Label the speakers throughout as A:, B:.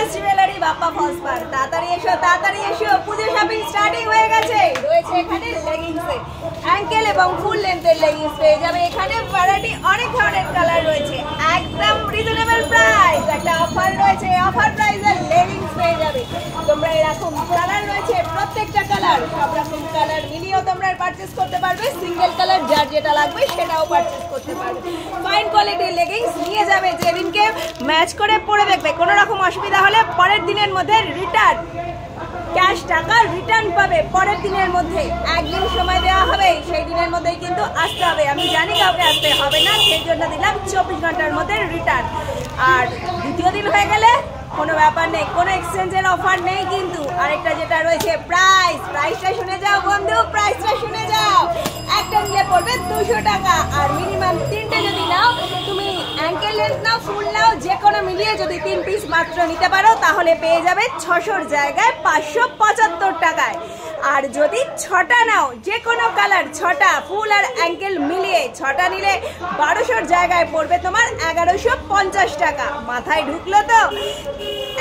A: Famous jewellery Bappa false park. তাড়াতাড়ি এসো, পুজো shopping starting হয়ে গেছে। রয়েছে এখানে লেগিংসে অ্যাঙ্কেল এবং ফুল লেন্থের লেগিংস পেয়ে যাবে। এখানে ভ্যারাইটি অনেক ধরনের কালার রয়েছে, একদম রিজনেবল প্রাইস। একটা অফার রয়েছে, অফার প্রাইসের লেগিংস পেয়ে যাবে তোমরা। এরকম কালার রয়েছে, প্রত্যেকটা কালার সব রকম কালার মিলিয়েও তোমরা পারচেস করতে পারবে। সিঙ্গেল কালার যার যেটা লাগবে সেটাও পারচেস করতে পারবে। ফাইন কোয়ালিটির লেগিংস নিয়ে যাবে, যেদিনকে ম্যাচ করে পরে দেখবে। কোনো রকম অসুবিধা হলে পরের দিনের মধ্যে রিটার্ন, ক্যাশ টাকা রিটার্ন পাবে পরের দিনের মধ্যে। একদিন সময় দেওয়া হবে, সেই দিনের মধ্যেই কিন্তু আসতে হবে। আমি জানি কাউকে আসতে হবে না, সেই জন্য দিলাম 24 ঘন্টার মধ্যে রিটার্ন। আর দ্বিতীয় দিন হয়ে গেলে কোনো ব্যাপার নেই, কোনো এক্সচেঞ্জের অফার নেই কিন্তু। আরেকটা যেটা রয়েছে প্রাইসটা শুনে যাও বন্ধু, প্রাইসটা শুনে যাও। একটা নিলে পড়বে 200 টাকা, আর মিনিমাম 3টে যদি নাও, তুমি অ্যাঙ্কেল লেন্থ নাও, ফুল নাও, যে কোনো মিলিয়ে যদি 3 পিস মাত্র নিতে পারো তাহলে পেয়ে যাবে 600-র জায়গায় 575 টাকায়। আর যদি 6টা নাও, যে কোনো কালার 6টা ফুল আর অ্যাঙ্কেল মিলিয়ে 6টা নিলে 1200-র জায়গায় পড়বে তোমার 1150 টাকা। মাথায় ঢুকলো তো?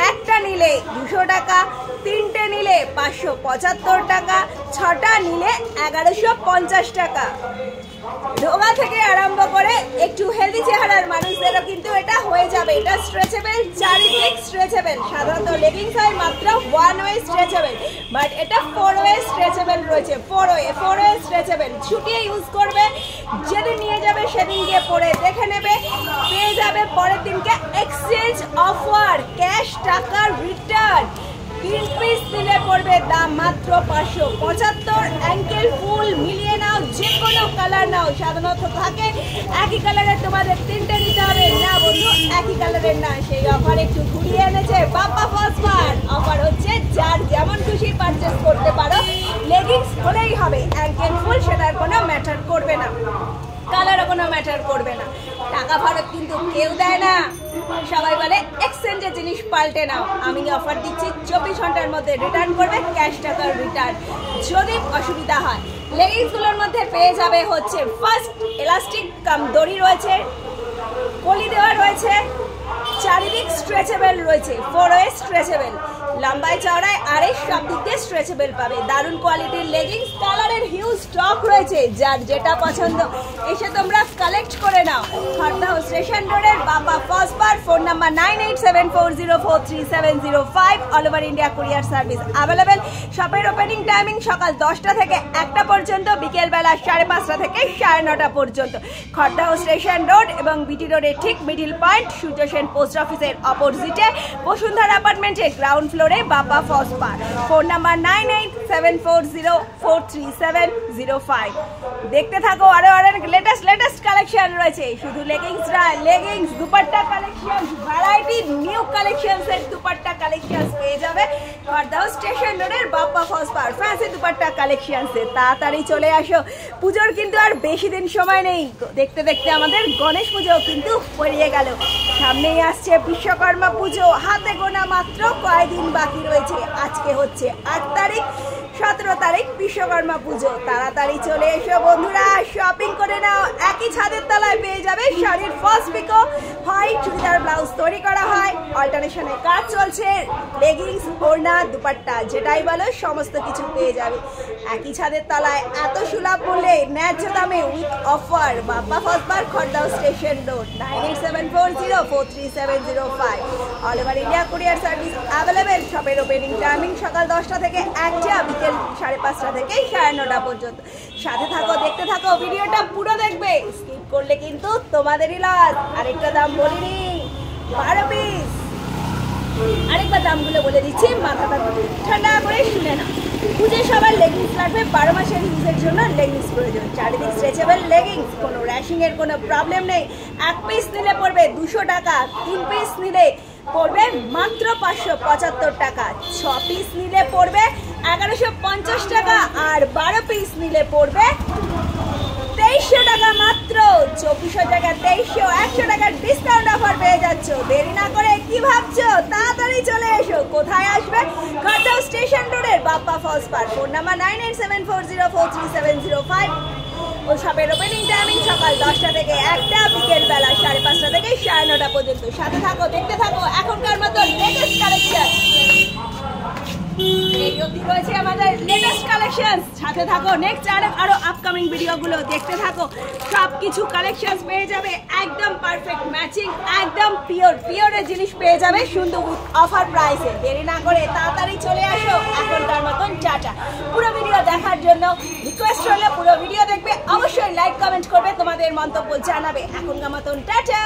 A: একটা নিলে 200 টাকা, 3টে নিলে 575 টাকা, 6টা নিলে 1150 টাকা। ধোগা থেকে আরম্ভ করে একটু হেলদি চেহারার মানুষদেরও কিন্তু এটা হয়ে যাবে। এটা স্ট্রেচেবল, চারিদিক স্ট্রেচেবল। সাধারণত লেগিংস হয় মাত্র 1 ওয়ে স্ট্রেচেবল, বাট এটা 4 ওয়ে স্ট্রেচেবল রয়েছে। 4 ওয়ে স্ট্রেচেবল, ছুটিয়ে ইউজ করবে। যেদিন নিয়ে যাবে সেদিন গিয়ে পরে দেখে নেবে, পেয়ে যাবে পরের দিনকে এক্সচেঞ্জ অফার, ক্যাশ টাকা রিটার্ন। 3 পিস নিলে পড়বে দাম মাত্র 575। অ্যাঙ্কেল ফুল মিলিয়ে নাও, যে কোনো কালার নাও। সাধারণত থাকে একই কালারের তোমাদের 3টে নিতে হবে, না বন্ধু একই কালারের না। সেই অফার একটু ঘুরিয়ে এনেছে বাপ্পা ফলস পার্ক। অফার হচ্ছে যার যেমন খুশি পারচেস করতে পারো, লেগিংস হলেই হবে। অ্যাঙ্কেল ফুল সেটার কোনো ম্যাটার করবে না, কালারও কোনো ম্যাটার করবে না। টাকা ফেরত কিন্তু কেউ দেয় না, সবাই বলে এক্সচেঞ্জের জিনিস পাল্টে নাও। আমি অফার দিচ্ছি 24 ঘন্টার মধ্যে রিটার্ন করবে, ক্যাশ টাকার রিটার্ন যদি অসুবিধা হয়। লেগিংসগুলোর মধ্যে পেয়ে যাবে হচ্ছে ফার্স্ট এলাস্টিক কাম দড়ি রয়েছে, কলি দেওয়া রয়েছে, চারিদিক স্ট্রেচেবল রয়েছে, 4 ওয়ে স্ট্রেচেবল। লম্বায় চওড়ায় আরে সব দিক দিয়ে স্ট্রেচেবল পাবে। দারুণ কোয়ালিটির লেগিংস, কালারের হিউজ স্টক রয়েছে। যার যেটা পছন্দ এসে তোমরা কালেক্ট করে নাও। খড়দহ স্টেশন রোডের Bappa false park. Phone number 9874043705। All over India courier service available. শপের ওপেনিং টাইমিং সকাল 10টা থেকে 1টা পর্যন্ত, বিকেলবেলা 5:30 থেকে 9:30 পর্যন্ত। খড়দহ স্টেশন রোড এবং বিটি রোডের ঠিক middle point, Surya Sen post অফিসের অপোজিটে, বসুন্ধরা অ্যাপার্টমেন্টের গ্রাউন্ড ফ্লোরে Bappa false park. Phone number 9874043705। দেখতে থাকো, আরো লেটেস্ট কালেকশন রয়েছে। শুধু leggings dupatta collection, variety new কালেকশনসের দুপাট্টা কালেকশন পেয়ে যাবে খড়দহ স্টেশন রোডের Bappa false Park. Fancy dupatta কালেকশনসে তাড়াতাড়ি চলে আসো। পুজোর কিন্তু আর বেশি দিন সময় নেই, দেখতে দেখতে আমাদের গণেশ পুজো কিন্তু পড়িয়ে গেল। সামনেই আসছে বিশ্বকর্মা পুজো, হাতে গোনা মাত্র কয়েকদিন বাকি রয়েছে। আজকে হচ্ছে 8 তারিখ, 17 তারিখ বিশ্বকর্মা পুজো। তাড়াতাড়ি চলে এসো বন্ধুরা, শপিং করে নাও। একই ছাদের তলায় পেয়ে যাবে শাড়ির ফার্স্ট পিকো হয়, চুড়িদার ব্লাউজ তৈরি করা হয়, অল্টারনেশনে কাজ চলছে, লেগিংস, ওড়না, দুপাট্টা, যেটাই বলো সমস্ত কিছু পেয়ে যাবে একই ছাদের তলায়। এত সুলভ মূল্যে, ন্যায্য দামে, with offer. Bappa false park, Khardah station road. 9874043705। All over India courier service available. শপের ওপেনিং টাইমিং সকাল 10টা থেকে 1টা, বিকেল 5:30 থেকে 9:30 পর্যন্ত। সাথে থাকো, দেখতে থাকো, ভিডিওটা পুরো দেখবে। স্কিপ করলে কিন্তু তোমাদেরই লস। আরেকটা দাম বলিনি, 12 পিস। আরেকবার দামগুলো বলে দিচ্ছি, মাথাটা ঠান্ডা করে শুনে না। পুজো সবার লেগিংস লাগবে, 12 মাসের ইউজের জন্য লেগিংস প্রয়োজন। চারিদিক স্ট্রেচেবল লেগিংস, কোনো র্যাশিংয়ের কোনো প্রবলেম নেই। 1 পিস নিলে পড়বে 200 টাকা, 3 পিস নিলে পড়বে মাত্র 575 টাকা, 6 পিস নিলে পড়বে 1150 টাকা, আর 12 পিস নিলে পড়বে 2300 টাকা মাত্র। 2400 টাকা 2300, 100 টাকার ডিসকাউন্ট অফার পেয়ে যাচ্ছ। দেরি না করে কি ভাবছো, তাড়াতাড়ি চলে এসো। কোথায় আসবে? খড়দহ স্টেশন রোডের Bappa false park. Phone number 9874043705। ও শপের ওপেনিং টাইমিং সকাল 10টা থেকে 1টা, বিকেল বেলা 5:30 থেকে 9:30 পর্যন্ত। সাথে থাকো, দেখতে থাকো এখনকার মতো লেটেস্ট কালেকশন। এই অবধি রয়েছে আমাদের লেটেস্ট কালেকশন। সাথে থাকো, নেক্সট আরো আপকামিং ভিডিওগুলো দেখতে থাকো। সব কিছু কালেকশন পেয়ে যাবে একদম পারফেক্ট ম্যাচিং, একদম পিওরের জিনিস পেয়ে যাবে সুন্দর অফার প্রাইসে। দেরি না করে তাড়াতাড়ি চলে আসো। এখনকার মতন টাটা। পুরো ভিডিও দেখার জন্য রিকোয়েস্ট হলো পুরো ভিডিও দেখবে, অবশ্যই লাইক কমেন্ট করবে, তোমাদের মন্তব্য জানাবে। এখনকার মতন টাটা।